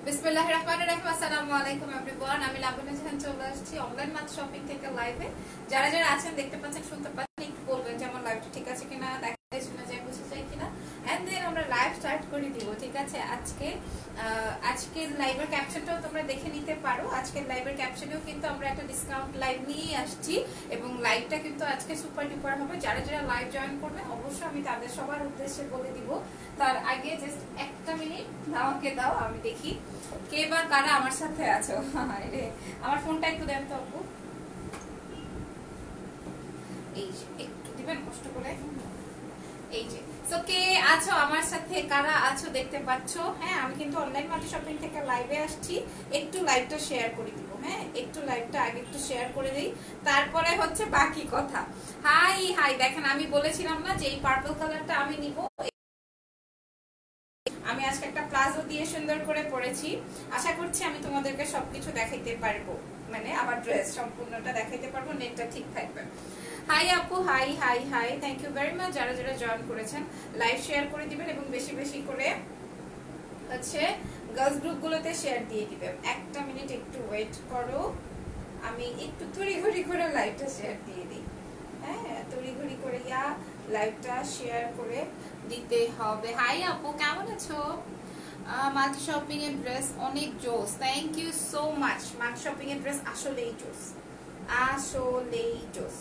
বিসমিল্লাহির রহমানির রহিম। আসসালামু আলাইকুম এভরিওয়ান। আমি লাবণ্য জাহান চলে আসছি অনলাইন মাত্র শপিং থেকে লাইভে। যারা যারা আছেন দেখতে পাচ্ছেন শুনতে পাচ্ছেন একটু বলবেন যে আমার লাইভটা ঠিক আছে কিনা, দেখতে শোনা যায় বুঝতে চাই কিনা, এন্ড দেন আমরা লাইভ স্টার্ট করে দিব। ঠিক আছে, আজকের লাইভের ক্যাপশনটাও তোমরা দেখে নিতে পারো। আজকের লাইভের ক্যাপশনেও কিন্তু আমরা একটা ডিসকাউন্ট লাইভ নিয়ে আসছি এবং লাইভটা কিন্তু আজকে সুপার ডুপার হবে। যারা যারা লাইভ জয়েন করবে অবশ্যই আমি তাদের সবার উদ্দেশ্যে বলে দিব। তার আগে জাস্ট একটা মিনিট আমাকে দাও, আমি দেখি কে বা কারা আমার সাথে আছো। আমার ফোনটা একটু দেন তো আপু, এই যে একটু দিবেন কষ্ট করে। এই যে সো কে আছো আমার সাথে, কারা আছো দেখতে পাচ্ছো। হ্যাঁ, আমি কিন্তু অনলাইন মাল্টি শপিং থেকে লাইভে আসছি। একটু লাইভটা শেয়ার করে দিব। হ্যাঁ, একটু লাইভটা আগে একটু শেয়ার করে দেই, তারপরে হচ্ছে বাকি কথা। হাই হাই, দেখেন আমি বলেছিলাম না যে এই পার্পল কালারটা আমি নিব। আমি আজকে একটা প্লাজো দিয়ে সুন্দর করে পরেছি। আশা করছি আমি তোমাদেরকে সবকিছু দেখাইতে পারবো, মানে আমার ড্রেস সম্পূর্ণটা দেখাইতে পারবো, নেটটা ঠিক থাকবে। হাই আপু, hi hi hi, thank you very much. যারা যারা জয়েন করেছেন লাইভ শেয়ার করে দিবেন এবং বেশি বেশি করে হচ্ছে গার্লস গ্রুপগুলোতে শেয়ার দিয়ে দিবেন। একটা মিনিট একটু ওয়েট করো, আমি একটু তড়িঘড়ি করে লাইভটা শেয়ার দিয়ে দিই। হ্যাঁ, তড়িঘড়ি করে লাইভটা শেয়ার করে দিতে হবে। হাই আপু, কেমন আছো? মাল্টি শপিং এর ড্রেস অনেক জোস, thank you so much. Multi shopping এর ড্রেস আসলেই জোস, আসলেই জোস।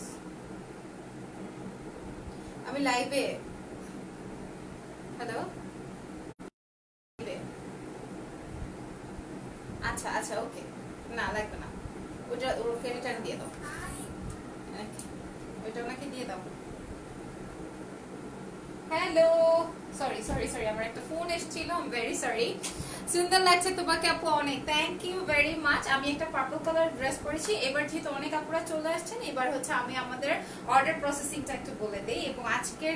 আমি লাইভে, হ্যালো, আচ্ছা আচ্ছা ওকে, না লাগবে না, ওকে রিটার্ন দিয়ে দাও, ওইটা ওনাকে দিয়ে দাও। হ্যালো, সরি সরি সরি, আমার একটা ফোন এসেছিল, আই এম ভেরি সরি। সুন্দর লাগছে তোমাকে আপু, অনেক থ্যাংক ইউ ভেরি মাচ। আমি একটা পার্পল কালার ড্রেস পরেছি। এবার যেহেতু অনেক আপুরা চলে আসছেন, এবার হচ্ছে আমি আমাদের অর্ডার প্রসেসিংটা একটু বলে দেই এবং আজকের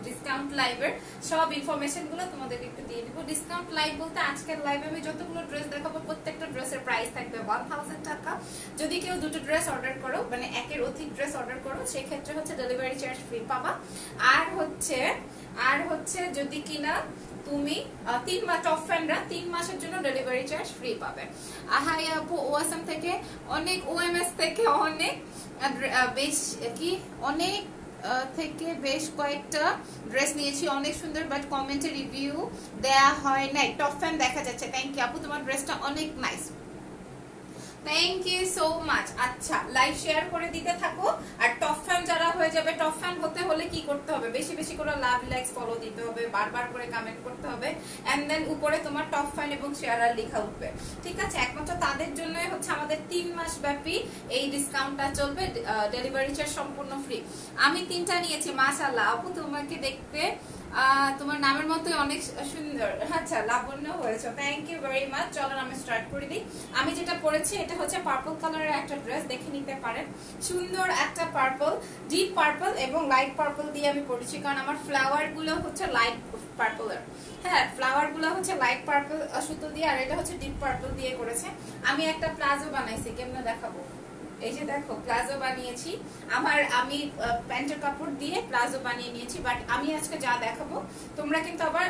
ডিসকাউন্ট লাইভের সব ইনফরমেশন গুলো তোমাদেরকে একটু দিয়ে দিব। ডিসকাউন্ট লাইভ বলতে আজকের লাইভে আমি যতগুলো ড্রেস দেখাবো প্রত্যেকটা ড্রেসের প্রাইস থাকবে 1000 টাকা। যদি কেউ দুটো ড্রেস অর্ডার করো, মানে একের অধিক ড্রেস অর্ডার করো, সেক্ষেত্রে হচ্ছে ডেলিভারি চার্জ ফ্রি পাবা। আর হচ্ছে যদি কিনা তুমি 3 মাস টপ ফ্যানরা 3 মাসের জন্য ডেলিভারি চার্জ ফ্রি পাবে। হাই আপু, ওয়াসাম থেকে অনেক, ওএমএস থেকে অনেক, বেশ কি অনেক থেকে বেশ কয়েকটা ড্রেস নিয়েছি, অনেক সুন্দর, বাট কমেন্টে রিভিউ দেয়া হয় নাই। টপ ফ্যান দেখা যাচ্ছে, থ্যাংক ইউ আপু, তোমার ড্রেসটা অনেক nice, thank you so much. আচ্ছা, লাইভ শেয়ার করে দিতে থাকো। আর টপ ফ্যান যারা হয়ে যাবে, টপ ফ্যান হতে হলে কি করতে হবে? বেশি বেশি করে লাভ, লাইকস, ফলো দিতে হবে, বারবার করে কমেন্ট করতে হবে, এন্ড দেন উপরে তোমার টপ ফ্যান এবং শেয়ার আর লেখা উঠবে। ঠিক আছে, একমাত্র তাদের জন্যই হচ্ছে আমাদের 3 মাস ব্যাপী এই ডিসকাউন্টটা চলবে, ডেলিভারি চার্জ সম্পূর্ণ ফ্রি। আমি 3টা নিয়েছি, মাশাআল্লাহ আপু, তোমাকে দেখতে তোমার নামের মতোই অনেক সুন্দর। আচ্ছা, লাবণ্য হয়েছে, থ্যাংক ইউ ভেরি মাচ। চলো আমি স্টার্ট করে দিই। আমি যেটা পরেছি এটা হচ্ছে পার্পল কালারের একটা ড্রেস, দেখে নিতে পারেন। সুন্দর একটা পার্পল, ডিপ পার্পল এবং লাইট পার্পল দিয়ে আমি পরেছি, কারণ আমার ফ্লাওয়ার গুলো হচ্ছে লাইট পার্পলের। হ্যাঁ, ফ্লাওয়ার গুলো হচ্ছে লাইট পার্পল সুতো দিয়ে, আর এটা হচ্ছে ডিপ পার্পল দিয়ে করেছে। আমি একটা প্লাজো বানাইছি, কেমনে দেখাবো? এই যে দেখো, প্লাজো বানিয়েছি। আমি প্যান্টের কাপড় দিয়ে প্লাজো বানিয়ে নিয়েছি, বাট আমি আজকে যা দেখাবো তোমরা কিন্তু আবার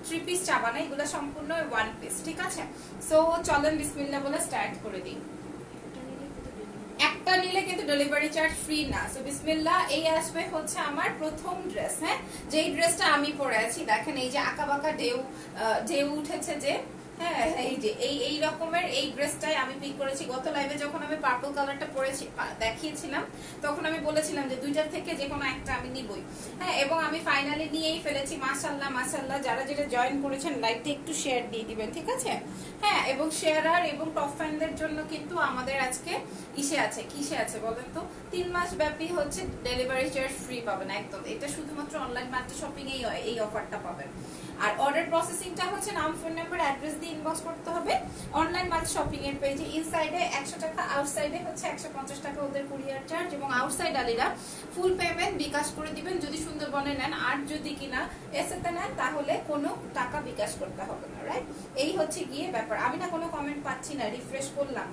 3 পিস চাবা না, এগুলো সম্পূর্ণ 1 পিস। ঠিক আছে, সো চলেন বিসমিল্লাহ বলে স্টার্ট করে দিই। একটা নিলে কিন্তু ডেলিভারি চার্জ ফ্রি না। সো বিসমিল্লাহ, এই আসবে হচ্ছে আমার প্রথম ড্রেস। হ্যাঁ, যেই ড্রেসটা আমি পরে আছি, দেখেন এই যে আঁকাবাঁকা ঢেউ উঠেছে যে, হ্যাঁ এই যে এই রকমের এই ড্রেসটাই আমি পিক করেছি। গত লাইভে যখন আমি পার্পল কালারটা পরেছি দেখিয়েছিলাম, তখন আমি বলেছিলাম যে দুইটার থেকে যে কোনো একটা আমি নিবই। হ্যাঁ, এবং আমি ফাইনালি নিয়েই ফেলেছি। মাশাআল্লাহ মাশাআল্লাহ, যারা যেটা জয়েন করেছেন লাইভটা একটু শেয়ার দিয়ে দিবেন, ঠিক আছে? হ্যাঁ, এবং শেয়ারার এবং টপ ফ্যানদের জন্য কিন্তু আমাদের আজকে কিসে আছে বলেন তো? 3 মাস ব্যাপী হচ্ছে ডেলিভারি চার্জ ফ্রি পাবেন একদম। এটা শুধুমাত্র অনলাইন মাল্টি শপিং এই অফারটা পাবেন। আর অর্ডার প্রসেসিংটা হচ্ছে নাম, ফোন নাম্বার, অ্যাড্রেস দিয়ে ইনবক্স করতে হবে অনলাইন মাল্টি শপিং এর পেজে। ইনসাইডে 100 টাকা, আউটসাইডে হচ্ছে 150 টাকা ওদের কুরিয়ার চার্জ, এবং আউটসাইড আলিরা ফুল পেমেন্ট বিকাশ করে দিবেন যদি সুন্দরবনে নেন। আর যদি কিনা এসএতে নেন তাহলে কোনো টাকা বিকাশ করতে হবে না, রাইট? এই হচ্ছে গিয়ে ব্যাপার। আমি না কোনো কমেন্ট পাচ্ছি না, রিফ্রেশ করলাম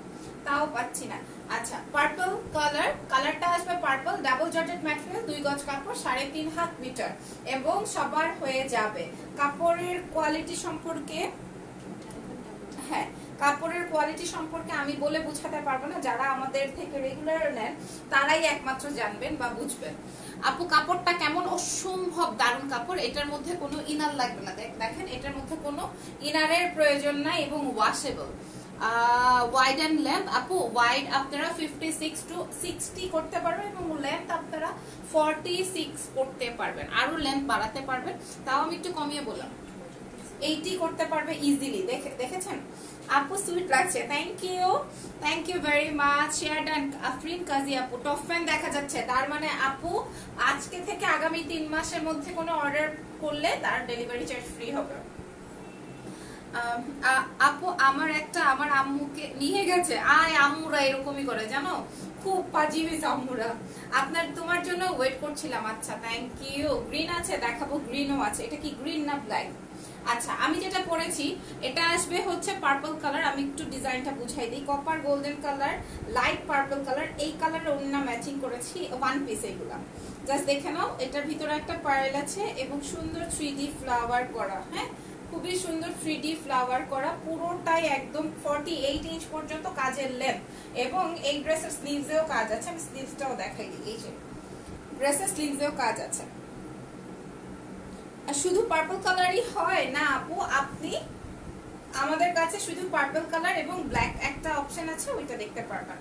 তাও পাচ্ছি না। আচ্ছা, পার্পল কালারটা আসবে পার্পল, ডাবল জর্জেট ম্যাটেরিয়াল, 2 গজ কাপড়, 3.5 হাত মিটার, এবং সবার হয়ে যাবে। কাপড়ের কোয়ালিটি সম্পর্কে হ্যাঁ, কাপড়ের কোয়ালিটি সম্পর্কে আমি বলে বোঝাতে পারবো না, যারা আমাদের থেকে রেগুলার নেন তারাই একমাত্র জানবেন বা বুঝবেন। আপু কাপড়টা কেমন? অসম্ভব দারুণ কাপড়, এটার মধ্যে কোনো ইনার লাগবে না। দেখেন এটার মধ্যে কোনো ইনারের প্রয়োজন নাই এবং ওয়াশেবল। ওয়াইড অ্যান্ড লেন্থ, আপু ওয়াইড আপনারা 56 to 60 করতে পারবেন এবং লেন্থ আপনারা 46 করতে পারবেন, আরো লেন্থ বাড়াতে পারবেন, তাও আমি একটু কমিয়ে বললাম 80 করতে পারবে ইজিলি। দেখেছেন আপু সুইট লাগছে, thank you very much. Share done Afrin Kazi আপু, টপ ফ্যান দেখা যাচ্ছে, তার মানে আপু আজকে থেকে আগামী 3 মাসের মধ্যে কোনো অর্ডার করলে তার ডেলিভারি চার্জ ফ্রি হবে। আপু আমার আম্মুকে নিয়ে গেছে, আম্মুরা এরকমই করে জানো, খুব পাজি হয়েছে আম্মুরা। তোমার জন্য ওয়েট করছিলাম। আচ্ছা থ্যাংক ইউ। গ্রিন আছে, দেখাবো, গ্রিনও আছে। এটা কি গ্রিন না ব্ল্যাক? আচ্ছা আমি যেটা পরেছি এটা আসবে হচ্ছে পার্পল কালার, আমি একটু ডিজাইনটা বুঝাই দিই। Copper golden colour, light purple colour, এই কালারের ওড়না ম্যাচিং করেছি, ওয়ান পিস এগুলা। জাস্ট দেখে নাও, এটার ভিতরে একটা পার্ল আছে এবং সুন্দর 3D ফ্লাওয়ার করা। হ্যাঁ, খুবই সুন্দর 3D ফ্লাওয়ার করা, পুরোটাই একদম 48 ইঞ্চ পর্যন্ত কাজের লেন্থ। এবং এই ড্রেসের স্লিভসেও কাজ আছে, আমি স্লিভসটাও দেখাই দিই। এই যে ড্রেসের স্লিভসেও কাজ আছে। শুধু পার্পল কালারই হয় না আপু, আপনি আমাদের কাছে শুধু পার্পল কালার এবং ব্ল্যাক একটা অপশন আছে, ওইটা দেখতে পারবেন।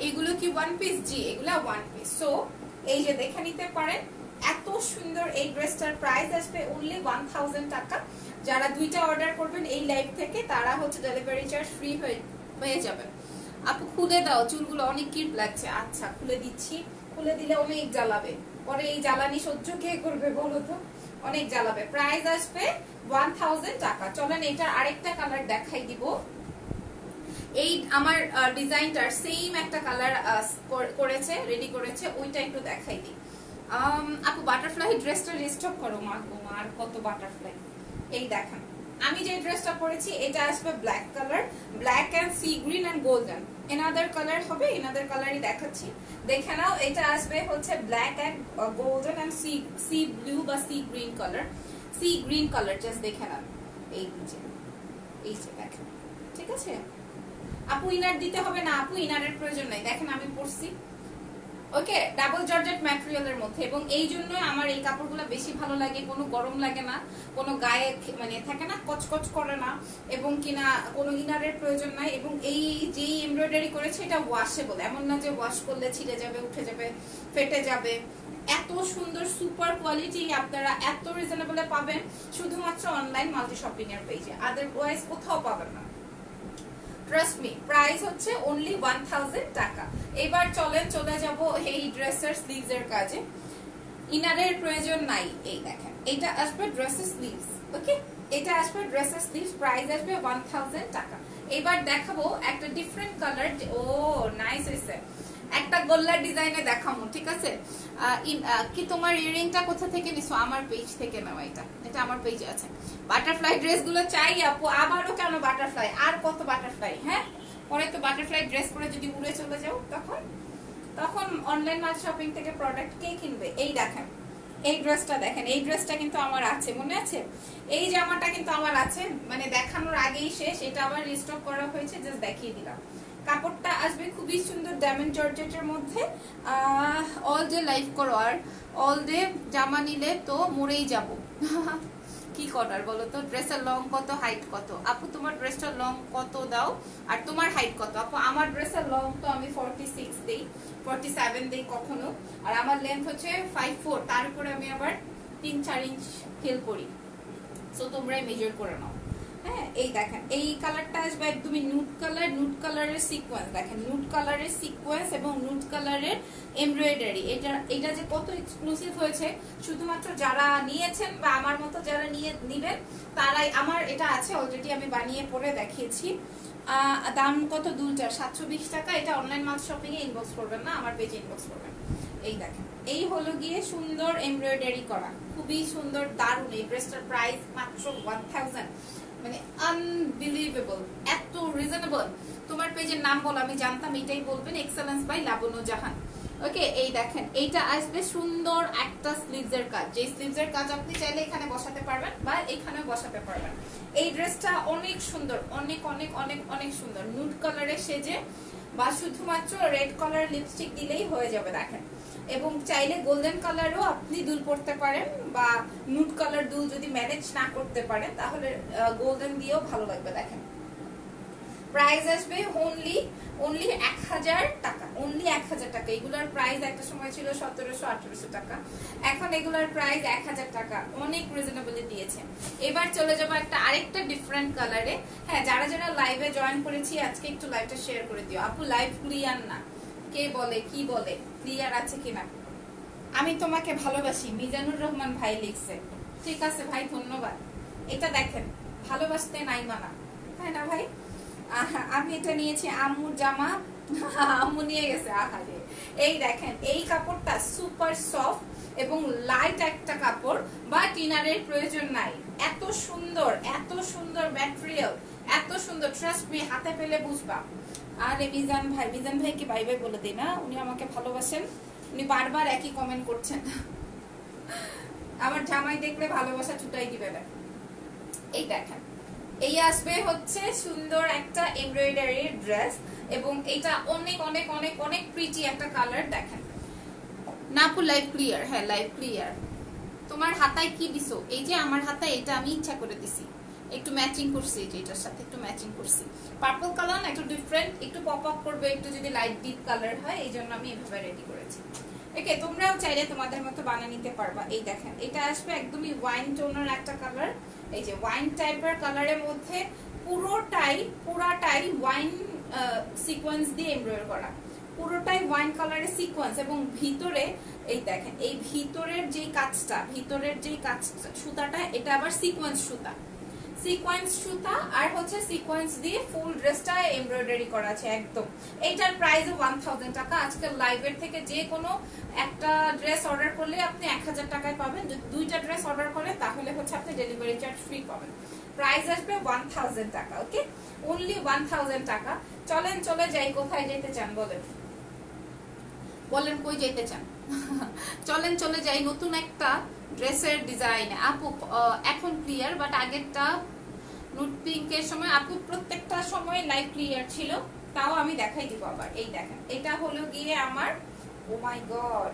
এগুলো কি ওয়ান পিস? জি এগুলা ওয়ান পিস। সো এই যে দেখে নিতে পারেন, এত সুন্দর এই ড্রেসটার প্রাইস আসবে অনলি 1000 টাকা। যারা দুইটা অর্ডার করবেন এই লাইভ থেকে তারা হচ্ছে ডেলিভারি চার্জ ফ্রি হয়ে যাবে। আপু খুলে দাও, চুলগুলো অনেক কিউট লাগছে। আচ্ছা খুলে দিচ্ছি, খুলে দিলে অনেক জ্বালাবে, পরে এই জ্বালানি সহ্য কে করবে বলো তো, অনেক জ্বালাবে। প্রাইস আসবে 1000 টাকা। চলেন এটার আরেকটা কালার দেখাই দিব। এই আমার ডিজাইনটার সেম একটা কালার করেছে, রেডি করেছে, ওইটা একটু দেখাই দিই। আপু বাটারফ্লাই ড্রেসটা রিস্টক করো। মা গো মা, আর কত বাটারফ্লাই। এই দেখেন আমি যে ড্রেসটা পরেছি এটা আসবে black colour, black and sea green and golden. Another colour হবে, এনাদার কালারই দেখাচ্ছি, দেখে নাও। এটা আসবে হচ্ছে black and golden and sea blue বা sea green colour, sea green colour. Just দেখে নাও, এই যে দেখেন, ঠিক আছে আপু। ইনার দিতে হবে না আপু, ইনারের প্রয়োজন নাই, দেখেন আমি পরছি। ওকে, ডাবল জর্জেট ম্যাটেরিয়ালের মধ্যে, এবং এই জন্য আমার এই কাপড়গুলো বেশি ভালো লাগে। কোনো গরম লাগে না, কোনো গায়ে মানে থাকে না কচকচ করে না, এবং কিনা কোনো ইনারের প্রয়োজন নাই। এবং এই যে এমব্রয়ডারি করেছে এটা ওয়াশেবল, এমন না যে ওয়াশ করলে ছিঁড়ে যাবে, উঠে যাবে, ফেটে যাবে। এত সুন্দর সুপার কোয়ালিটি আপনারা এত রিজনেবলে পাবেন শুধুমাত্র অনলাইন মাল্টি শপিং এর পেজে, আদারওয়াইজ কোথাও পাবেন না। ট্রাস্ট মি, প্রাইস হচ্ছে অনলি 1000 টাকা। এবার চলে যাব এই ড্রেসের স্লিভস এর কাজে। ইনারের প্রয়োজন নাই। এই দেখেন এটা আসবে ড্রেসের স্লিভস। ওকে, এটা আসবে ড্রেসের স্লিভস, প্রাইস আসবে 1000 টাকা। এবার দেখাবো একটা ডিফারেন্ট কালার। ও নাইস হইছে, একটা গোল্লার ডিজাইনে দেখাবো, ঠিক আছে। কি তোমার ইয়ারিংটা কোথা থেকে নিছো? আমার পেজ থেকে নাও, এটা আমার পেজে আছে। বাটারফ্লাই ড্রেসগুলো চাই আপু, আবারও কেন বাটারফ্লাই, আর কত বাটারফ্লাই? হ্যাঁ, পরে তো বাটারফ্লাই ড্রেস পরে যদি উড়ে চলে যাও তখন অনলাইন মাল শপিং থেকে প্রোডাক্ট কে কিনবে? এই দেখেন এই ড্রেসটা দেখেন, এই ড্রেসটা কিন্তু আমার আছে, মনে আছে? এই জামাটা কিন্তু আমার আছে, মানে দেখানোর আগেই শেষ, এটা আবার রিস্টক করা হয়েছে, জাস্ট দেখিয়ে দিলাম। কাপড়টা আসবে খুবই সুন্দর ডায়মন্ড জর্জেটের মধ্যে। অল ডে লাইভ করো, আর অল ডে জামা নিলে তো মরেই যাব। কি করার বলো তো? ড্রেসের লং কত, হাইট কত? আপু তোমার ড্রেসটার লং কত দাও, আর তোমার হাইট কত? আপু আমার ড্রেসের লং তো আমি 46 দেই, 47 দেই কখনো, আর আমার লেন্থ হচ্ছে 54, তার উপরে আমি আবার 3-4 ইঞ্চ হিল করি। সো তোমরাই মেজার করে নাও। হ্যাঁ, এই দেখেন এই কালারটা আসবে একদমই নুড কালার, নুড কালারের সিকোয়েন্স দেখেন, নুড কালারের সিকোয়েন্স এবং নুড কালারের এমব্রয়ডারি। এটা যে কত এক্সক্লুসিভ হয়েছে, শুধুমাত্র যারা নিয়েছেন বা আমার মতো যারা নিবেন তারাই। আমার এটা আছে অলরেডি, আমি বানিয়ে পরে দেখিয়েছি। দাম কত? দুলটার 720 টাকা। এটা অনলাইন মাল শপিং এ ইনবক্স করবেন না, আমার পেজে ইনবক্স করবেন। এই দেখেন এই হলো গিয়ে সুন্দর এমব্রয়ডারি করা, খুবই সুন্দর, দারুণ। এই ড্রেসটার প্রাইস মাত্র 1000, মানে আনবিলিভেবল, এত রিজনেবল। তোমার পেজের নাম বলো, আমি জানতাম এটাই বলবেন। এক্সেলেন্স বাই লাবণ্য জাহান। ওকে, এই দেখেন এইটা আসবে সুন্দর একটা স্লিভসের কাজ, যে স্লিভসের কাজ আপনি চাইলে এখানে বসাতে পারবেন বা এখানেও বসাতে পারবেন। এই ড্রেসটা অনেক সুন্দর, অনেক অনেক অনেক অনেক সুন্দর, নুড কালারে সেজে বা শুধুমাত্র রেড কালার লিপস্টিক দিলেই হয়ে যাবে দেখেন। এবং চাইলে গোল্ডেন কালারও আপনি দুল পরতে পারেন, বা নুড কালার দুল যদি ম্যানেজ না করতে পারেন তাহলে গোল্ডেন দিয়েও ভালো লাগবে দেখেন। প্রাইস আসবে অনলি 1000 টাকা, অনলি 1000 টাকা। এগুলোর প্রাইস একটা সময় ছিল 1700-1800 টাকা, এখন এগুলোর প্রাইস 1000 টাকা, অনেক রিজনেবলি দিয়েছে। এবার চলে যাবো একটা আরেকটা ডিফারেন্ট কালারে। হ্যাঁ, যারা যারা লাইভে জয়েন করেছি আজকে একটু লাইভটা শেয়ার করে দিও। আপু লাইভ ক্লিয়ার না, কে বলে কি বলে, ক্লিয়ার আছে কিনা? আমি তোমাকে ভালোবাসি, মিজানুর রহমান ভাই লিখছে। ঠিক আছে ভাই, ধন্যবাদ। এটা দেখেন, ভালোবাসতে নাই মানা, তাই না ভাই? আমি এটা নিয়েছি আম্মুর জামা, আম্মু নিয়ে গেছে। আহারে, এই দেখেন এই কাপড়টা সুপার সফট এবং লাইট একটা কাপড়, বাট ইনারের প্রয়োজন নাই। এত সুন্দর, এত সুন্দর ম্যাটেরিয়াল, এত সুন্দর, ট্রাস্ট মি, হাতে পেলে বুঝবা। আরে মিজান ভাইকে বাই বাই বলে দিই না, উনি আমাকে ভালোবাসেন, উনি বারবার একই কমেন্ট করছেন। আমার জামাই দেখলে ভালোবাসা ছুটাই দিবে না। এই দেখেন, এই আসবে হচ্ছে সুন্দর একটা এমব্রয়ডারি ড্রেস, এবং এটা অনেক অনেক অনেক অনেক প্রিটি একটা কালার দেখেন। নাপু লাইভ ক্লিয়ার? হ্যাঁ লাইভ ক্লিয়ার। তোমার হাতায় কি দিছো? এই যে আমার হাতায় এটা আমি ইচ্ছা করে দিছি, একটু ম্যাচিং করছি, এই যে এটার সাথে একটু ম্যাচিং করছি। পার্পল কালার না, একটু ডিফারেন্ট, একটু পপ আপ করবে, একটু যদি লাইট ডিপ কালার হয়, এই জন্য আমি এভাবে রেডি করেছি। ওকে, তোমরাও চাইলে তোমাদের মতো বানিয়ে নিতে পারবা। এই দেখেন, এটা আসবে একদমই ওয়াইন টোনের একটা কালার, এই যে ওয়াইন টাইপের কালারের মধ্যে পুরাটাই ওয়াইন সিকোয়েন্স দিয়ে এমব্রয়ডারি করা, পুরোটাই ওয়াইন কালারের সিকোয়েন্স, এবং ভিতরে এই দেখেন এই ভিতরের যেই কাজটা, সুতাটা, এটা আবার সিকোয়েন্স সুতা আর হচ্ছে সিকোয়েন্স দিয়ে ফুল ড্রেসটা এমব্রয়ডারি করা আছে একদম। এইটার প্রাইস 1000 টাকা। আজকাল লাইভের থেকে যে কোনো একটা ড্রেস অর্ডার করলে আপনি 1000 টাকায় পাবেন, যদি দুইটা ড্রেস অর্ডার করেন তাহলে হচ্ছে আপনি ডেলিভারি চার্জ ফ্রি পাবেন। প্রাইস আসবে 1000 টাকা। ওকে, অনলি 1000 টাকা। চলেন চলে যাই, কোথায় যেতে চান বলেন কই যেতে চান? চলেন চলে যাই নতুন একটা ড্রেসের ডিজাইন। আপু এখন ক্লিয়ার, বাট আগেরটা নুড পিঙ্কের সময় আপু প্রত্যেকটা সময় লাইভ ক্লিয়ার ছিল, তাও আমি দেখাই দিব আবার। এই দেখেন, এটা হলো গিয়ে আমার, ও মাই গড,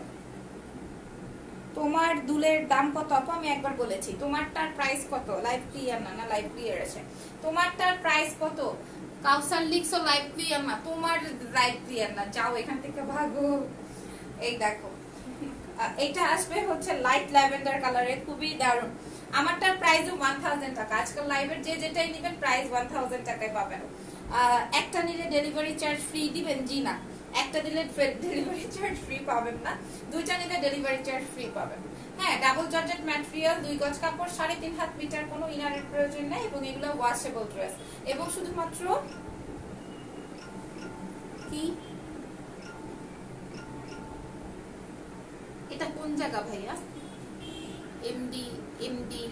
তোমার দুলের দাম কত আপু? আমি একবার বলেছি। তোমারটার প্রাইস কত? লাইভ ক্লিয়ার না, না লাইভ ক্লিয়ার আছে। তোমারটার প্রাইস কত? কাউসার লিখছো লাইভ ক্লিয়ার না, তোমার লাইভ ক্লিয়ার না, যাও এখান থেকে ভাগো। এই দেখো, এটা আসবে হচ্ছে লাইট ল্যাভেন্ডার কালারে, খুবই দারুণ। আমারটার প্রাইস 1000 টাকা। আজকাল লাইভের যে যেটাই নেবেন প্রাইস 1000 টাকায় পাবেন। একটা নিলে ডেলিভারি চার্জ ফ্রি দিবেন? জি না, একটা দিলে ডেলিভারি চার্জ ফ্রি পাবেন না, দুইটা নিলে ডেলিভারি চার্জ ফ্রি পাবেন। হ্যাঁ, ডাবল জর্জেট ম্যাটেরিয়াল, 2 গজ কাপড়, 3.5 হাত মিটার, কোনো ইনারের প্রয়োজন নেই, এবং এগুলো ওয়াশেবল ড্রেস। এবং শুধুমাত্র কি, এটা কোন জায়গা ভাইয়া? এমডি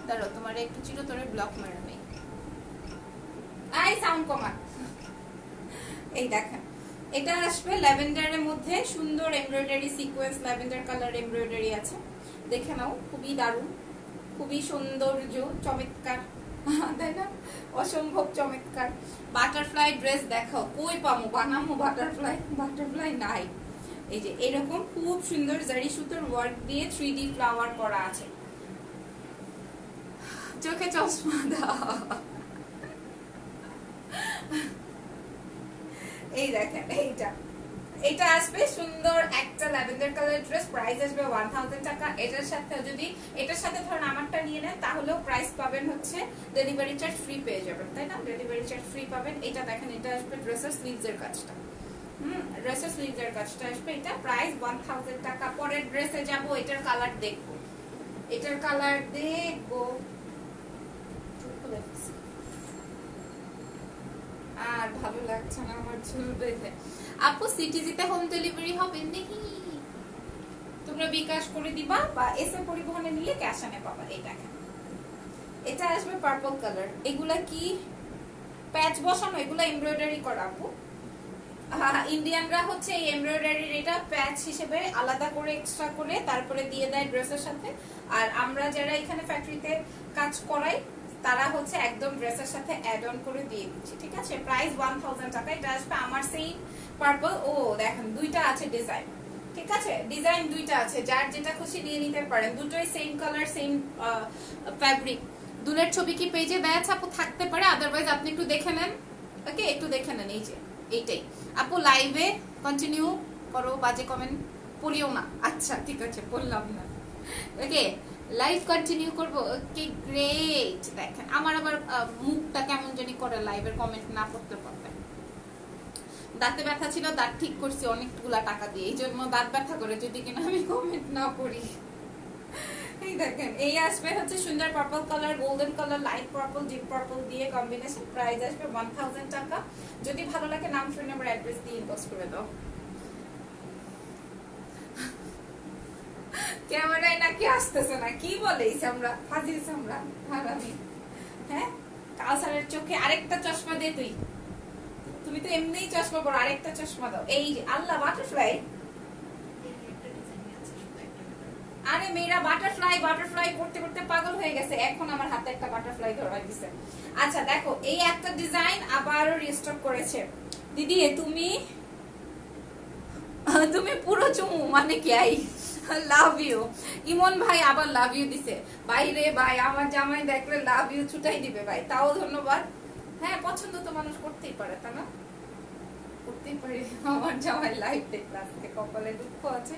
দাঁড়াও, তোমার একটু চিরতরে ব্লক মারা নেই, আই সাউন্ড কমা। এই দেখেন, এটা আসবে ল্যাভেন্ডারের মধ্যে, সুন্দর embroidery sequence, lavender colour embroidery আছে, দেখে নাও, খুবই দারুণ, খুবই সৌন্দর্য, চমৎকার, তাই না? অসম্ভব চমৎকার। বাটারফ্লাই ড্রেস দেখাও, কই পামু বানামো বাটারফ্লাই নাই। এই যে এরকম খুব সুন্দর জারি সুতোর ওয়ার্ক দিয়ে 3D ফ্লাওয়ার করা আছে। চোখে চশমা দাও। এই দেখেন, এটা আসবে সুন্দর একটা ল্যাভেন্ডার কালার ড্রেস, প্রাইস আসবে 1000 টাকা। এটার সাথে ধরেন আমারটা নিয়ে নেন, তাহলেও প্রাইস পাবেন হচ্ছে ডেলিভারি চার্জ ফ্রি পেয়ে যাবেন, তাই না? ডেলিভারি চার্জ ফ্রি পাবেন। এটা দেখেন, এটা আসবে ড্রেসের স্লিভসের কাজটা, ড্রেসের স্লিভসের কাজটা আসবে, এটা প্রাইস 1000 টাকা। পরের ড্রেসে যাব, এটার কালার দেখবো, আর ভালো লাগছে না আমার চুল বেঁধে। আপু সিটিজিতে হোম ডেলিভারি হবে নাকি? তোমরা বিকাশ করে দিবা বা এসএ পরিবহনে নিলে ক্যাশ আনে পাবা। এই দেখেন, এটা আসবে পার্পল কালার। এগুলা কি প্যাচ বসানো? এগুলা এমব্রয়ডারি করা আপু, ইন্ডিয়ানরা হচ্ছে এই এমব্রয়ডারির এটা প্যাচ হিসেবে আলাদা করে এক্সট্রা করে তারপরে দিয়ে দেয় ড্রেসের সাথে, আর আমরা যারা এখানে ফ্যাক্টরিতে কাজ করাই তারা হচ্ছে একদম ড্রেসের সাথে অ্যাড অন করে দিয়ে দিচ্ছি, ঠিক আছে। প্রাইস 1000 টাকা। এটা আসবে আমার সেম পার্পল। ও দেখেন দুইটা আছে ডিজাইন, ঠিক আছে, ডিজাইন দুইটা আছে, যার যেটা খুশি নিয়ে নিতে পারেন, দুটোই সেম কালার সেম ফ্যাব্রিক। দুলের ছবি কি পেজে দেয়া আছে আপু? থাকতে পারে, আদারওয়াইজ আপনি একটু দেখে নেন, ওকে, একটু দেখে নেন। এই যে এইটাই আপু, লাইভে কন্টিনিউ করো, বাজে কমেন্ট পড়িও না। আচ্ছা ঠিক আছে, বললাম না, ওকে, লাইভ কন্টিনিউ করব। Okay great. দেখেন আমার আবার মুখটা কেমন জানি করে লাইভের কমেন্ট না পড়তে পারতে। দাঁতে ব্যথা ছিল, দাঁত ঠিক করছি অনেকগুলা টাকা দিয়ে, এই জন্য দাঁত ব্যথা করে যদি কিনা আমি কমেন্ট না পড়ি। এই দেখেন এই আসবে হচ্ছে সুন্দর purple colour, golden colour, light purple, deep purple দিয়ে কম্বিনেশন। প্রাইস আসবে 1000 টাকা। যদি ভালো লাগে নাম, ফোন নাম্বার, অ্যাড্রেস দিয়ে ইনবক্স করে দাও। ক্যামেরায় নাকি আসতেছে না, কি বলেইছে আমরা ফাজিলছ আমরা হারামি। হ্যাঁ, কাউসারের চোখে আরেকটা চশমা দে তুই, তুমি তো এমনিই চশমা পরো, আরেকটা চশমা দাও। এই আল্লাহ বাটারফ্লাই, আরে মেয়েরা বাটারফ্লাই বাটারফ্লাই করতে করতে পাগল হয়ে গেছে, এখন আমার হাতে একটা বাটারফ্লাই ধরা দিছে। আচ্ছা দেখো এই একটা ডিজাইন আবারও রিস্টক করেছে দিদি, তুমি তুমি পুরো চুমু মানে কি, আই লাভ ইউ। ইমন ভাই আবার লাভ ইউ দিছে, ভাই রে ভাই, আমার জামাই দেখলে লাভ ইউ ছুটাই দিবে ভাই, তাও ধন্যবাদ। হ্যাঁ পছন্দ তো মানুষ করতেই পারে, তা না? করতেই পারে। আমার জামাই লাইভ দেখলে আজকে কপালে দুঃখ আছে।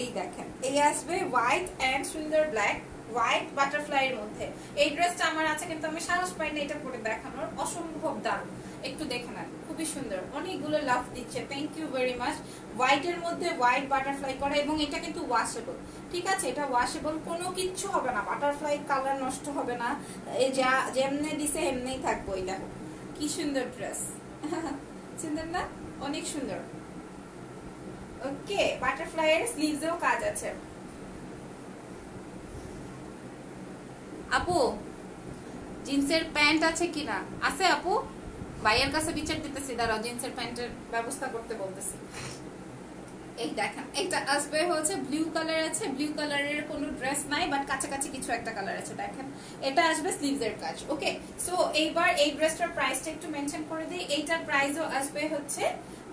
এই দেখেন এই আসবে হোয়াইট এন্ড সুন্দর ব্ল্যাক, হোয়াইট বাটারফ্লাই এর মধ্যে। এই ড্রেসটা আমার আছে কিন্তু আমি সাহস পাই না এটা পরে দেখানোর, অসম্ভব দারুণ, একটু দেখে নেন, খুবই সুন্দর, অনেকগুলো লাভ দিচ্ছে। Thank you very much. White এর মধ্যে হোয়াইট বাটারফ্লাই করা, এবং এটা কিন্তু ওয়াশেবল, ঠিক আছে, এটা ওয়াশেবল, কোনো কিচ্ছু হবে না, বাটারফ্লাই কালার নষ্ট হবে না, এই যা যেমনে দিছে এমনিই থাকবো। এই দেখো কি সুন্দর ড্রেস, সুন্দর না? অনেক সুন্দর। ওকে, বাটারফ্লাই এর স্লিভসেও কাজ আছে। আপু জিন্সের প্যান্ট আছে কিনা? আছে আপু, ভাইয়ের কাছে বিচার দিতেছি, দাঁড়াও জিন্সের প্যান্টের ব্যবস্থা করতে বলতেছি। এই দেখেন এটা আসবে হচ্ছে ব্লু কালার আছে, ব্লু কালারের কোনো ড্রেস নাই বাট কাছাকাছি কিছু একটা কালার আছে, দেখেন এটা আসবে স্লিভসের কাজ। ওকে, সো এইবার এই ড্রেসটার প্রাইসটা একটু মেনশন করে দিই। এইটার প্রাইসও আসবে হচ্ছে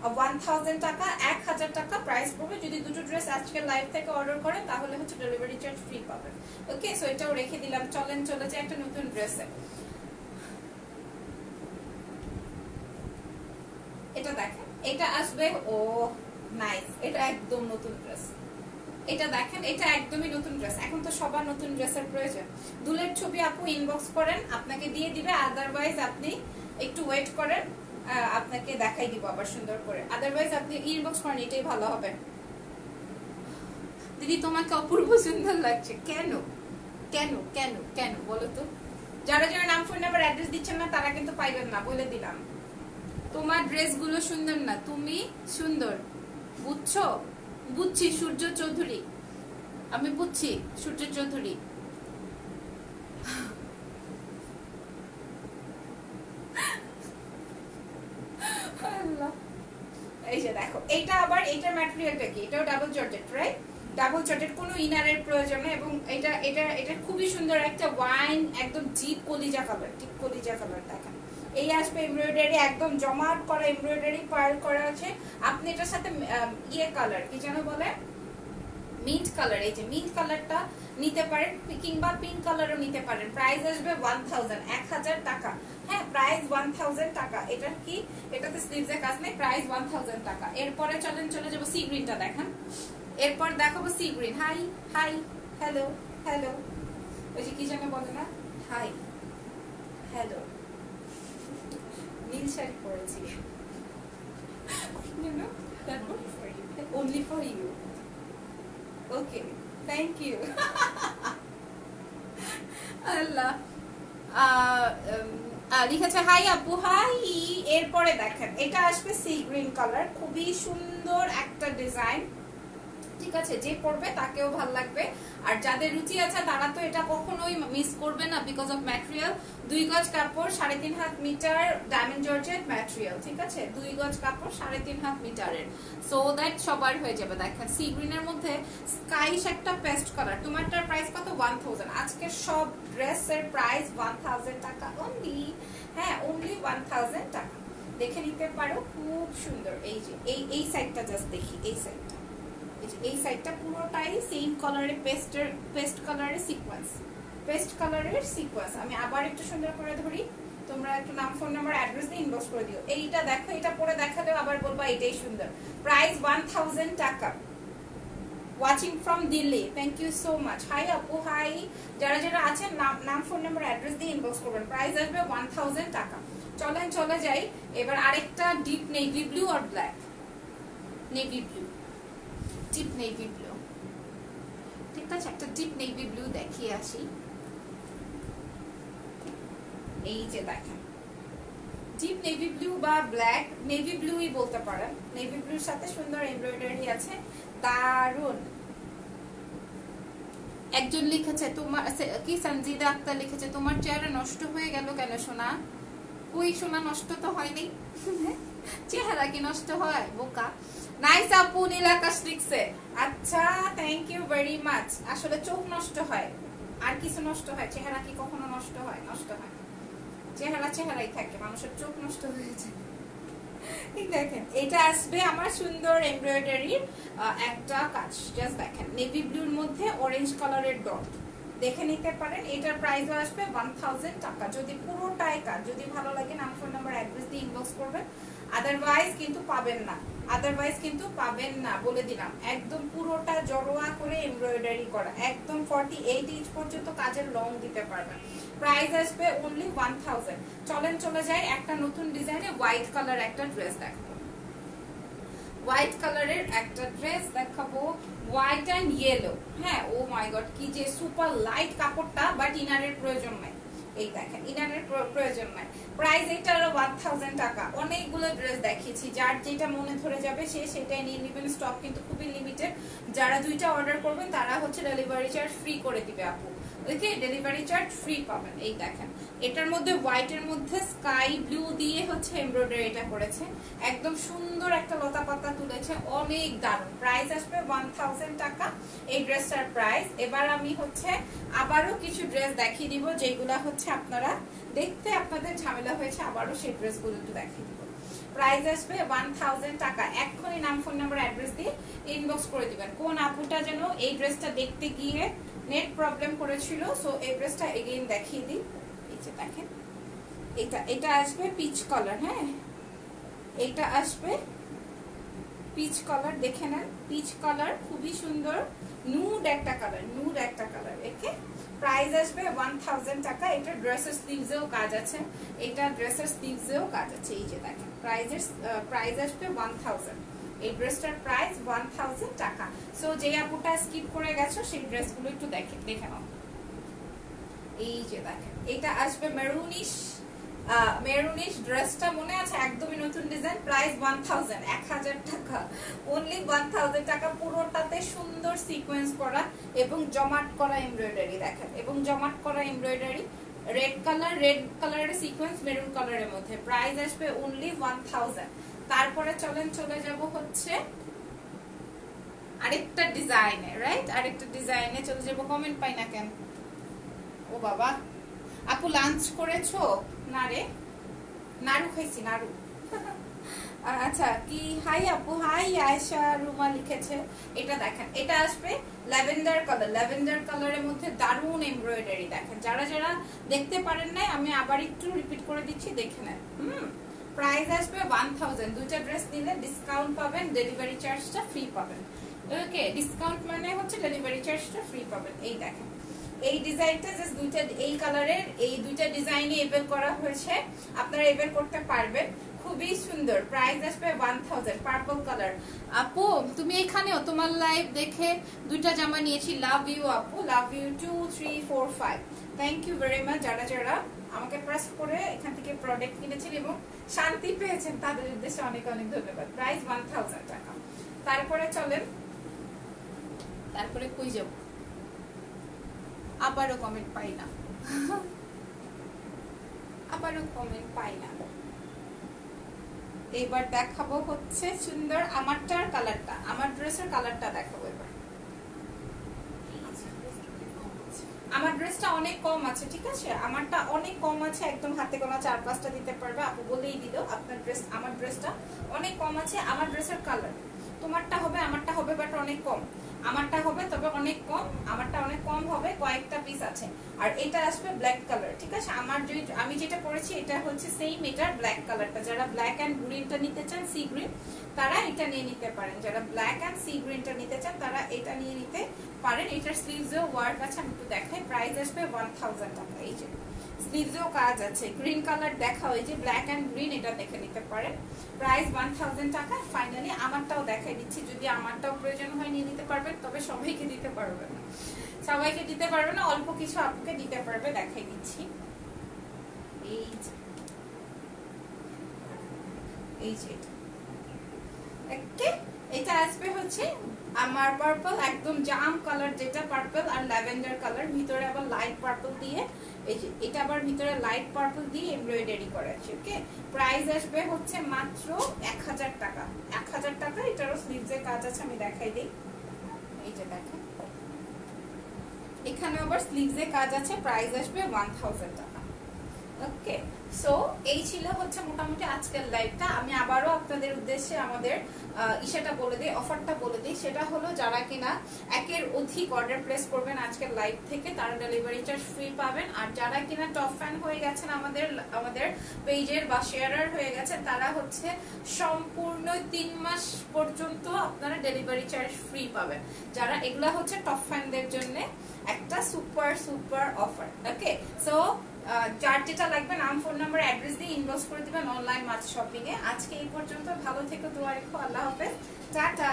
1000 টাকা, 1000 টাকা প্রাইস পড়বে। যদি দুটো ড্রেস আজকে লাইভ থেকে অর্ডার করেন তাহলে হচ্ছে ডেলিভারি চার্জ ফ্রি পাবেন। ওকে, সো এটাও রেখে দিলাম। চলেন চলে যায় একটা নতুন ড্রেসে। এটা দেখেন এটা আসবে, ও নাইস, এটা একদম নতুন ড্রেস। এটা দেখেন এটা একদমই নতুন ড্রেস, এখন তো সবার নতুন ড্রেসের প্রয়োজন। দুলের ছবি আপু ইনবক্স করেন, আপনাকে দিয়ে দিবে, আদারওয়াইজ আপনি একটু ওয়েট করেন, আপনাকে দেখাই দিব আবার সুন্দর করে, আদারওয়াইজ আপনি ইনবক্স করেন, এটাই ভালো হবে। দিদি তোমাকে অপূর্ব সুন্দর লাগছে, কেন কেন কেন কেন বলো তো? যারা যারা নাম, ফোন নাম্বার, অ্যাড্রেস দিচ্ছেন না তারা কিন্তু পাইবেন না, বলে দিলাম। তোমার ড্রেসগুলো সুন্দর না, তুমি সুন্দর, বুঝছো? বুঝছি সূর্য চৌধুরী, আমি বুঝছি সূর্য চৌধুরী। এই যে দেখো এটা আবার, এটার ম্যাটেরিয়ালটা কি, এটাও double georgette, right? Double georgette, কোনো ইনারের প্রয়োজন নেই, এবং এটা এটা এটা খুবই সুন্দর একটা ওয়াইন, একদম জিপ কলিজা কালার, ঠিক কলিজা কালার। দেখেন এই আসবে এমব্রয়ডারি, একদম জমাট করা এমব্রয়ডারি পার্ল করা আছে। আপনি এটার সাথে ইয়ে কালার কি যেন বলে, মিন্ট কালার, এই যে মিন্ট কালারটা নিতে পারেন, কিংবা পিঙ্ক কালারও নিতে পারেন। প্রাইস আসবে 1000 টাকা। হ্যাঁ প্রাইস 1000 টাকা। এটা কি, এটাতে স্লিভসের কাজ নেই, প্রাইস 1000 টাকা। এরপরে চলেন চলে যাবো সি গ্রিনটা দেখেন, এরপর দেখাবো sea green. High high, hello hello, ওই যে কি যেন বলে না, হাই হ্যালো, নীল শাড়ি পরেছি, only for you. Okay, thank you. আল্লাহ লিখেছে হাই আপু, হাই। এরপরে দেখেন এটা আসবে সি গ্রিন কালার, খুবই সুন্দর একটা ডিজাইন, ঠিক আছে, যে পরবে তাকেও ভালো লাগবে। আর যাদের রুচি আছে তারা তো এটা কখনোই মিস করবে না, বিকজ অফ ম্যাটেরিয়াল। 2 গজ কাপড়, 3.5 হাত মিটার, ডায়মন্ড জর্জেট ম্যাটেরিয়াল, ঠিক আছে? 2 গজ কাপড়, 3.5 হাত মিটারের, সো দ্যাট সবার হয়ে যাবে। দেখেন সি গ্রিনের মধ্যে স্কাইশ একটা পেস্ট কালার। তোমারটার প্রাইস কত? 1000। আজকে সব ড্রেসের প্রাইস 1000 টাকা অনলি। হ্যাঁ, অনলি 1000 টাকা। দেখে নিতে পারো, খুব সুন্দর। এই যে এই সাইডটা জাস্ট দেখি, এই সাইডটা, এই সাইডটা পুরোটাই সেম কালারে পেস্ট কালারের সিকোয়েন্স, পেস্ট কালারের সিকোয়েন্স। আমি আবার একটু সুন্দর করে ধরি, তোমরা একটু নাম, ফোন নাম্বার, অ্যাড্রেস দিয়ে ইনবক্স করে দিও। এইটা দেখো, এটা পরে দেখালেও আবার বলবা এটাই সুন্দর। প্রাইস 1000 টাকা। Watching from Delhi, thank you so much. Hi আপু, হাই। যারা যারা আছেন নাম, ফোন নাম্বার, অ্যাড্রেস দিয়ে ইনবক্স করবেন। প্রাইস আসবে 1000 টাকা। চলেন চলে যাই এবার আরেকটা ডিপ নেভি ব্লু আর black, navy blue, deep navy blue, ঠিক আছে? একটা ডিপ নেভি ব্লু দেখিয়ে আসি। এই যে দেখেন, ডিপ নেভি ব্লু বা ব্ল্যাক নেভি ব্লুই বলতে পারেন। নেভি ব্লুর সাথে সুন্দর এমব্রয়ডারি আছে, দারুন। একজন লিখেছে তোমার কি, সঞ্জিদা আক্তার লিখেছে, তোমার চেহারা নষ্ট হয়ে গেল কেন সোনা? কই সোনা, নষ্ট তো হয়নি। চেহারা কি নষ্ট হয় বোকা? নাইস আপু, নীল আকাশ লিখছে। আচ্ছা, থ্যাংক ইউ ভেরি মাচ। আসলে চোখ নষ্ট হয়, আর কিছু নষ্ট হয়? চেহারা কি কখনো নষ্ট হয়? নষ্ট হয় না। চেহারা চেহারাই থাকে, মানুষের চোখ নষ্ট হয়েছে। ঠিক দেখেন, এটা আসবে আমার সুন্দর এমব্রয়ডারির একটা কাজ। জাস্ট দেখেন, নেভি ব্লুর মধ্যে অরেঞ্জ কালারের ডট, দেখে নিতে পারেন। এটার প্রাইসও আসবে 1000 টাকা। যদি পুরোটাই কাজ, যদি ভালো লাগে নাম, ফোন নাম্বার, অ্যাড্রেস দিয়ে ইনবক্স করবেন। আদারওয়াইজ কিন্তু পাবেন না, আদারওয়াইজ কিন্তু পাবেন না, বলে দিলাম। একদম পুরোটা জড়োয়া করে এমব্রয়ডারি করা, একদম 48 ইঞ্চ পর্যন্ত কাজের লং দিতে পারবেন। প্রাইস আসবে অনলি 1000। চলেন চলে যাই একটা নতুন ডিজাইনে হোয়াইট কালার একটা ড্রেস দেখাবো। হোয়াইট কালারের একটা ড্রেস দেখাবো, হোয়াইট এন্ড ইয়েলো। হ্যাঁ, ও মাই গড, কি যে সুপার লাইট কাপড়টা, বাট ইনারের প্রয়োজন নাই। এই দেখেন, ইনারের প্রয়োজন নাই। প্রাইস এটারও 1000 টাকা। অনেকগুলো ড্রেস দেখিয়েছি, যার যেটা মনে ধরে যাবে সে সেটাই নিয়ে নেবেন। স্টক কিন্তু খুবই লিমিটেড। যারা 2টা অর্ডার করবেন তারা হচ্ছে ডেলিভারি চার্জ ফ্রি করে দিবে আপু। ওকে, ডেলিভারি চার্জ ফ্রি পাবেন। এই দেখেন, এটার মধ্যে হোয়াইটের মধ্যে স্কাই ব্লু দিয়ে হচ্ছে এমব্রয়ডারিটা করেছে, একদম সুন্দর একটা লতা পাতা তুলেছে, অনেক দারুণ। প্রাইস আসবে 1000 টাকা এই ড্রেসটার প্রাইস। এবার আমি হচ্ছে আবারও কিছু ড্রেস দেখিয়ে দিব, যেগুলা হচ্ছে আপনারা দেখতে আপনাদের ঝামেলা হয়েছে, আবারও সেই ড্রেসগুলো একটু দেখিয়ে দিব। প্রাইস আসবে 1000 টাকা। এক্ষুনি নাম, ফোন নাম্বার, অ্যাড্রেস দিয়ে ইনবক্স করে দিবেন। কোন আপুটা যেন এই ড্রেসটা দেখতে গিয়ে নেট প্রবলেম করেছিল, সো এই ড্রেসটা এগেইন দেখিয়ে দিই। এই যে দেখেন, এটা আসবে পিচ কালার। হ্যাঁ, এটা আসবে পিচ কালার, দেখে নেন, পিচ কালার, খুবই সুন্দর, নুড একটা কালার, নুড একটা কালার। একে প্রাইস আসবে 1000 টাকা। এটা ড্রেসের স্লিভসেও কাজ আছে, এটা ড্রেসের স্লিভসেও কাজ আছে। এই যে দেখেন, প্রাইস আসবে 1000। এই ড্রেসটার প্রাইস 1000 টাকা। সো যে আপুটা স্কিপ করে গেছো সেই ড্রেসগুলো একটু দেখে নাও। এই যে দেখেন, এটা আসবে মেরুনিশ, মেরুনিশ ড্রেসটা মনে আছে, একদমই নতুন ডিজাইন। প্রাইস 1000 টাকা, অনলি 1000 টাকা। পুরোটাতে সুন্দর সিকোয়েন্স করা এবং জমাট করা এমব্রয়ডারি দেখেন, এবং জমাট করা এমব্রয়ডারি, রেড কালারের সিকোয়েন্স মেরুন কালারের মধ্যে। প্রাইস আসবে অনলি 1000। তারপরে চলেন চলে যাব হচ্ছে আরেকটা ডিজাইনে, রাইট? আরেকটা ডিজাইনে চলে যাব। কমেন্ট পাই না কেন? ও বাবা, আপু লাঞ্চ করেছো? না রে, নাড়ু খাইছি, নাড়ু। আচ্ছা, কি হাই আপু, হাই আয়েশা রুমা লিখেছে। এটা দেখেন, এটা আসবে ল্যাভেন্ডার কালার, ল্যাভেন্ডার কালারের মধ্যে দারুণ এমব্রয়ডারি। দেখেন, যারা যারা দেখতে পারেন নাই, আমি আবার একটু রিপিট করে দিচ্ছি, দেখে নেন। প্রাইস আসবে 1000। 2টা ড্রেস নিলে ডিসকাউন্ট পাবেন, ডেলিভারি চার্জটা ফ্রি পাবেন। ওকে, ডিসকাউন্ট মানে হচ্ছে ডেলিভারি চার্জটা ফ্রি পাবেন। এই দেখেন, এই ডিজাইনটা জাস্ট 2টা এই কালারের, এই 2টা ডিজাইনে এবেল করা হয়েছে, আপনারা এবেল করতে পারবেন, খুবই সুন্দর। প্রাইস আসবে 1000। Purple colour. আপু তুমি এখানেও তোমার লাইভ দেখে 2টা জামা নিয়েছি। লাভ ইউ আপু, love you 2 3 4 5। Thank you very much. যারা যারা আমাকে প্রেস করে এখান থেকে প্রোডাক্ট কিনেছেন এবং শান্তি পেয়েছেন, তাদের উদ্দেশ্যে অনেক অনেক ধন্যবাদ। প্রাইস 1000 টাকা। তারপরে চলেন তারপরে কই যাব, আবারও কমেন্ট পাই না আবারও কমেন্ট পাই না। এবার দেখাবো হচ্ছে সুন্দর আমারটার কালারটা, আমার ড্রেসের কালারটা দেখাবো এবার। আমার ড্রেসটা অনেক কম আছে, ঠিক আছে, আমারটা অনেক কম আছে, একদম হাতে গোনা 4-5টা দিতে পারবে। আপু বলেই দিল আপনার ড্রেস, আমার ড্রেসটা অনেক কম আছে। আমার ড্রেসের কালার তোমারটা হবে, আমারটা হবে বাট অনেক কম, আমারটা হবে তবে অনেক কম, আমারটা অনেক কম হবে, কয়েকটা পিস আছে। আর এটা আসবে ব্ল্যাক কালার, ঠিক আছে। আমি যেটা পরেছি এটা হচ্ছে সেম, এটার ব্ল্যাক কালারটা। যারা ব্ল্যাক এন্ড গ্রিনটা নিতে চান, সি গ্রিন, তারা এটা নিয়ে নিতে পারেন। যারা ব্ল্যাক এন্ড সি গ্রিনটা নিতে চান তারা এটা নিয়ে নিতে পারেন। এটার স্লিভসেও ওয়ার্ক আছে, আমি একটু দেখাই। প্রাইস আসবে 1000 টাকা। এই যে স্লিভসেও কাজ আছে। গ্রিন কালার দেখা, ওই যে ব্ল্যাক এন্ড গ্রিন, এটা দেখে নিতে পারেন। প্রাইস 1000 টাকা। ফাইনালি আমারটাও দেখাই দিচ্ছি, যদি আমারটাও প্রয়োজন হয় নিয়ে নিতে পারবেন, তবে সবাইকে দিতে পারবে না, সবাইকে দিতে পারবে না, অল্প কিছু আপুকে দিতে পারবে। দেখাই দিচ্ছি, এই যে এটা আসবে হচ্ছে আমার পার্পল, একদম জাম কালার, যেটা পার্পল আর ল্যাভেন্ডার কালার, ভিতরে আবার লাইট পার্পল দিয়ে, এই যে এটা আবার ভিতরে লাইট পার্পল দিয়ে এমব্রয়ডারি করা আছে। ওকে, প্রাইস আসবে হচ্ছে মাত্র 1000 টাকা। 1000 টাকা। এটারও স্লিভসের কাজ আছে, আমি দেখাই দিই। এই যে দেখেন, এখানে আবার স্লিভসের কাজ আছে। প্রাইস আসবে 1000 টাকা। ওকে, সো এই ছিল হচ্ছে মোটামুটি আজকের লাইভটা। আমি আবারও আপনাদের উদ্দেশ্যে আমাদের ইশাটা বলে দিই, অফারটা বলে দিই। সেটা হলো যারা কিনা একের অধিক অর্ডার প্লেস করবেন আজকের লাইভ থেকে, তারা ডেলিভারি চার্জ ফ্রি পাবেন। আর যারা কিনা টপ ফ্যান হয়ে গেছেন আমাদের পেজের বা শেয়ারার হয়ে গেছে, তারা হচ্ছে সম্পূর্ণ 3 মাস পর্যন্ত আপনারা ডেলিভারি চার্জ ফ্রি পাবেন। যারা এগুলা হচ্ছে টপ ফ্যানদের জন্য একটা সুপার সুপার অফার। ওকে, সো যার যেটা লাগবে নাম, ফোন নাম্বার, অ্যাড্রেস দিয়ে ইনবক্স করে দিবেন অনলাইন মাছ শপিং এ। আজকে এই পর্যন্ত, ভালো থেকো, দোয়া রেখো, আল্লাহ হাফেজ, টাটা।